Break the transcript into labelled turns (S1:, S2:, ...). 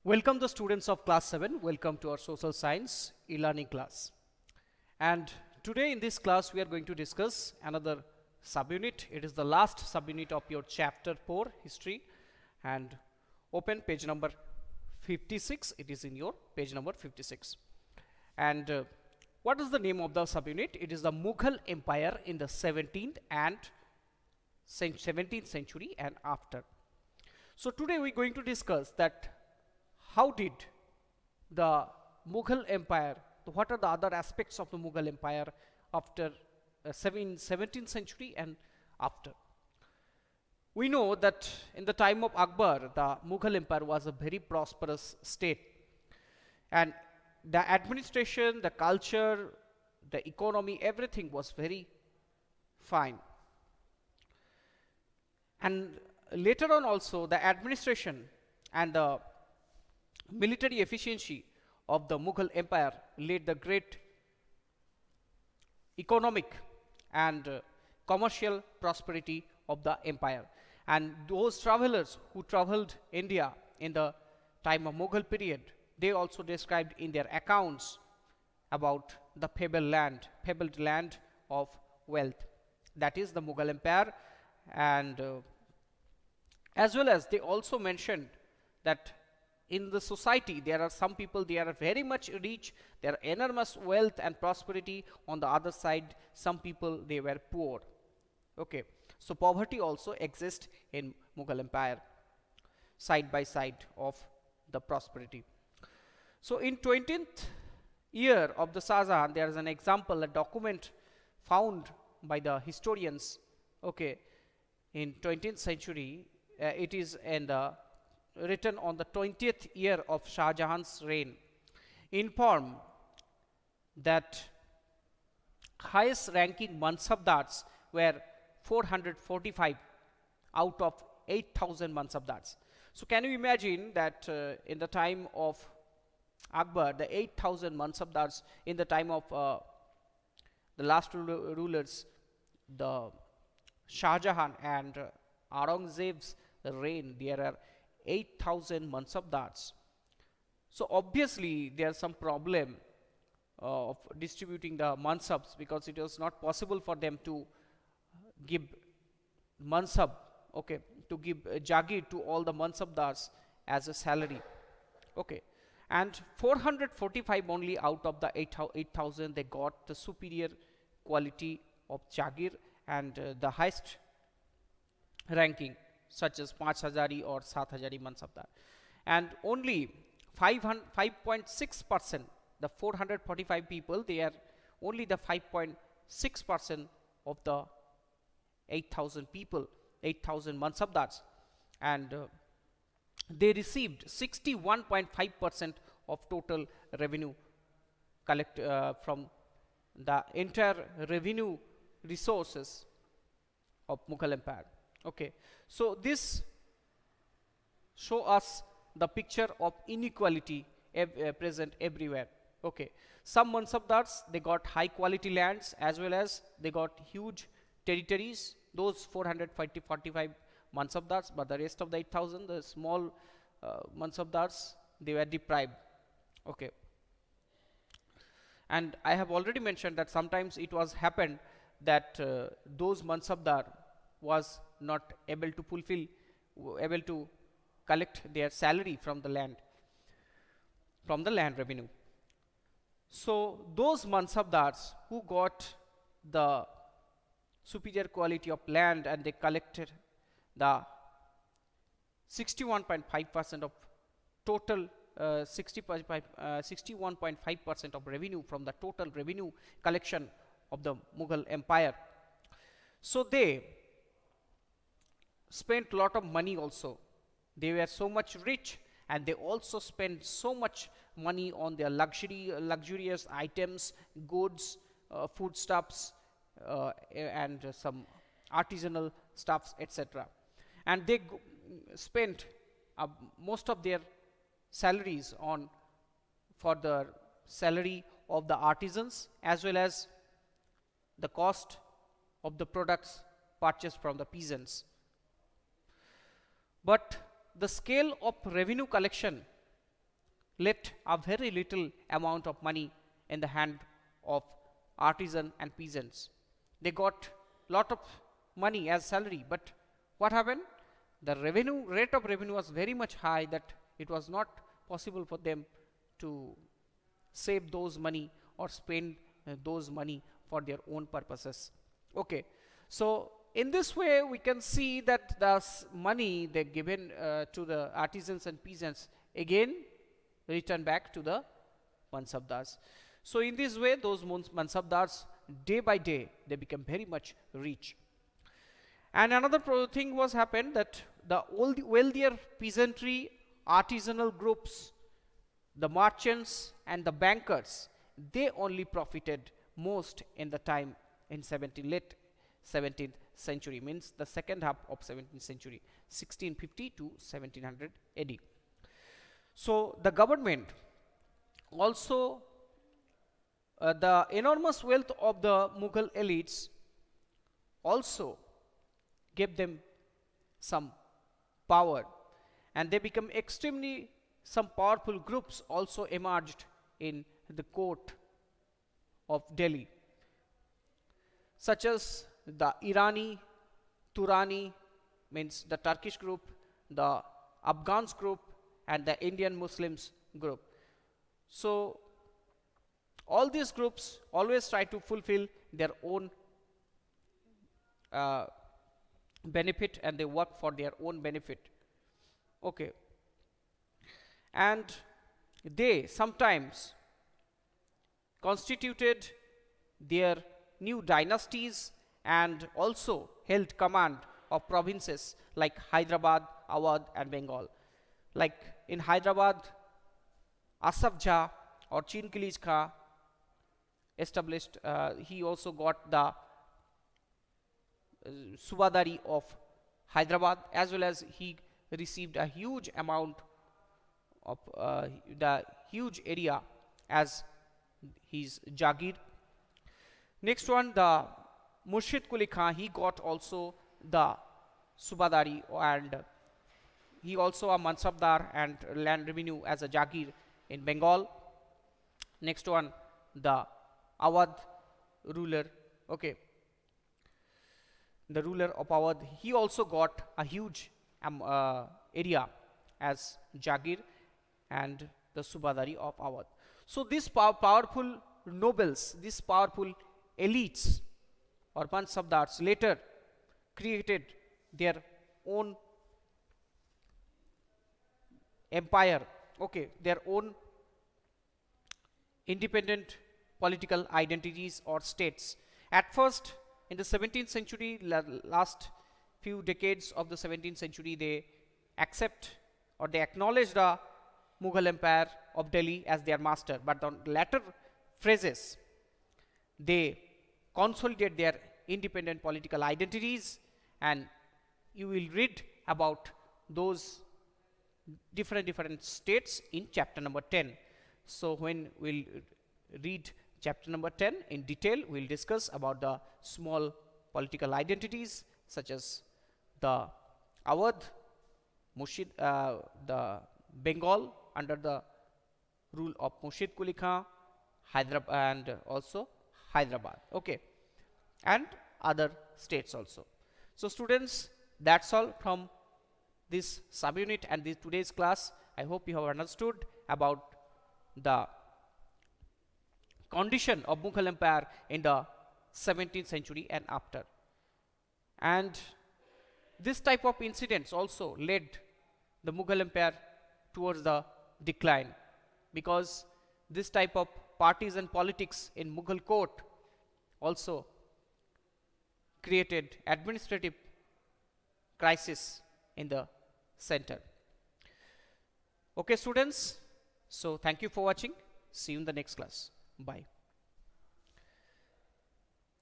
S1: Welcome the students of class 7. Welcome to our social science e-learning class. And today in this class we are going to discuss another subunit. It is the last subunit of your chapter 4 history, and open page number 56. It is in your page number 56. And what is the name of the subunit? It is the Mughal Empire in the 17th and 17th century and after. So today we are going to discuss that how did the Mughal Empire, what are the other aspects of the Mughal Empire after 17th century and after. We know that in the time of Akbar, the Mughal Empire was a very prosperous state, and the administration, the culture, the economy, everything was very fine. And later on also the administration and the military efficiency of the Mughal Empire led the great economic and commercial prosperity of the empire. And those travelers who traveled India in the time of Mughal period, they also described in their accounts about the fabled land of wealth. That is the Mughal Empire. And as well as they also mentioned that in the society there are some people, they are very much rich, there are enormous wealth and prosperity. On the other side, some people, they were poor. Okay, so poverty also exists in Mughal Empire, side by side of the prosperity. So in 20th year of the Shah Jahan, there is an example, a document found by the historians, okay, in 20th century. It is in the written on the 20th year of Shah Jahan's reign, inform that highest ranking Mansabdars were 445 out of 8,000 Mansabdars. So can you imagine that in the time of Akbar, the 8,000 Mansabdars, in the time of the last rulers, the Shah Jahan and Aurangzeb's reign, there are 8,000 Mansabdars. So obviously there is some problem of distributing the Mansabs, because it was not possible for them to give Mansab, okay, to give Jagir to all the Mansabdars as a salary. Okay, and 445 only out of the 8,000 they got the superior quality of Jagir and the highest ranking, such as 5,000 or 7,000 Mansabdar, and only 5.6%, the 445 people, they are only the 5.6% of the 8,000 people, 8,000 Mansabdars, and they received 61.5% of total revenue collect from the entire revenue resources of Mughal Empire. Okay, so this show us the picture of inequality present everywhere. Okay, some Mansabdars, they got high quality lands as well as they got huge territories, those 445 Mansabdars, but the rest of the 8,000, the small Mansabdars, they were deprived. Okay, and I have already mentioned that sometimes it was happened that those Mansabdar was not able to fulfill, able to collect their salary from the land revenue. So those Mansabdars who got the superior quality of land and they collected the 61.5% of total 61.5% of revenue from the total revenue collection of the Mughal Empire. So they spent a lot of money also. They were so much rich, and they also spent so much money on their luxurious items, goods, foodstuffs, and some artisanal stuffs, etc. And they spent most of their salaries on for the salary of the artisans as well as the cost of the products purchased from the peasants. But the scale of revenue collection left a very little amount of money in the hand of artisan and peasants. They got lot of money as salary, but what happened? The revenue rate of revenue was very much high that it was not possible for them to save those money or spend those money for their own purposes. Okay, so in this way we can see that the money they given to the artisans and peasants again return back to the mansabdars. So in this way those mansabdars, day by day they become very much rich. And another thing was happened that the wealthier peasantry, artisanal groups, the merchants and the bankers, they only profited most in the time in late 17th century, means the second half of 17th century, 1650 to 1700 AD. So the government also, the enormous wealth of the Mughal elites also gave them some power, and they become extremely, some powerful groups also emerged in the court of Delhi, such as the Irani, Turani, means the Turkish group, the Afghans group, and the Indian Muslims group. So all these groups always try to fulfill their own benefit, and they work for their own benefit. Okay, and they sometimes constituted their new dynasties and also held command of provinces like Hyderabad, Awadh and Bengal. Like in Hyderabad, Asaf Jha or Chin Kilij Khan established, he also got the Subadari of Hyderabad, as well as he received a huge amount of the huge area as his Jagir. Next one, the Murshid Quli Khan, he got also the Subadari, and he also a Mansabdar and land revenue as a Jagir in Bengal. Next one, the Awadh ruler. Okay, the ruler of Awadh, he also got a huge area as Jagir and the Subadari of Awadh. So these powerful nobles, these powerful elites or Mansabdars later created their own empire, okay, their own independent political identities or states. At first, in the 17th century, last few decades of the 17th century, they accept or they acknowledge the Mughal Empire of Delhi as their master, but on latter phases, they consolidate their independent political identities, and you will read about those different states in chapter number 10. So when we'll read chapter number 10 in detail, we'll discuss about the small political identities such as the Awadh, Murshid, the Bengal under the rule of Murshid Quli Khan, Hyderabad, and also Hyderabad, okay, and other states also. So students, that's all from this subunit and this today's class. I hope you have understood about the condition of Mughal Empire in the 17th century and after. And this type of incidents also led the Mughal Empire towards the decline, because this type of partisan politics in Mughal court also created administrative crisis in the center. Okay students, so thank you for watching. See you in the next class. Bye.